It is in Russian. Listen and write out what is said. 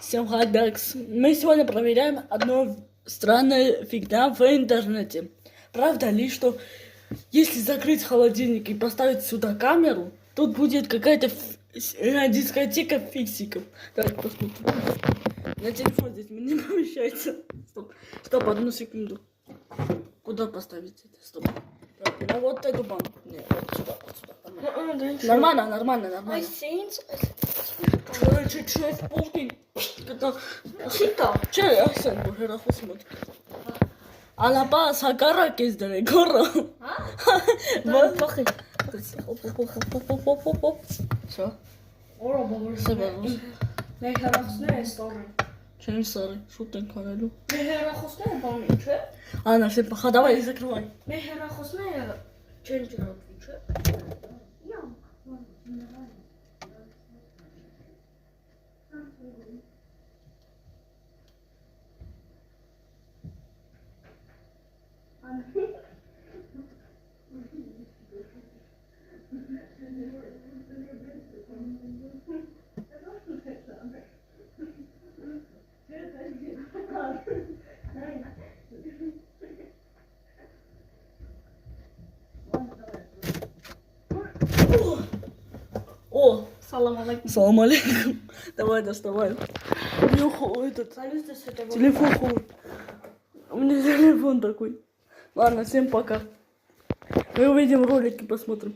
Всем хадакс. Мы сегодня проверяем одну странную фигня в интернете. Правда ли, что если закрыть холодильник и поставить сюда камеру, тут будет какая-то дискотека фиксиков. Так, посмотрим. На телефон здесь не помещается. Стоп, одну секунду. Куда поставить это? Стоп. Так, на вот эту банку. Нет, вот сюда. Нормально. Че, полки? Че, Арсен, бухераху смотри. Алапа сакара кездере горо. Вот. Что? Մեհերախոսները ստորը։ Չեմ սարի, շուտ ենք արելու։ Մեհերախոսները բանի, չէ։ Անա, все, давай, закрывай։ Մեհերախոսները չեն ջրոտվի, չէ։ О, Салам алейкум։ салам алейкум. Давай, доставай. Этот телефон хуй. У меня телефон такой. Ладно, всем пока. Мы увидим ролики, посмотрим.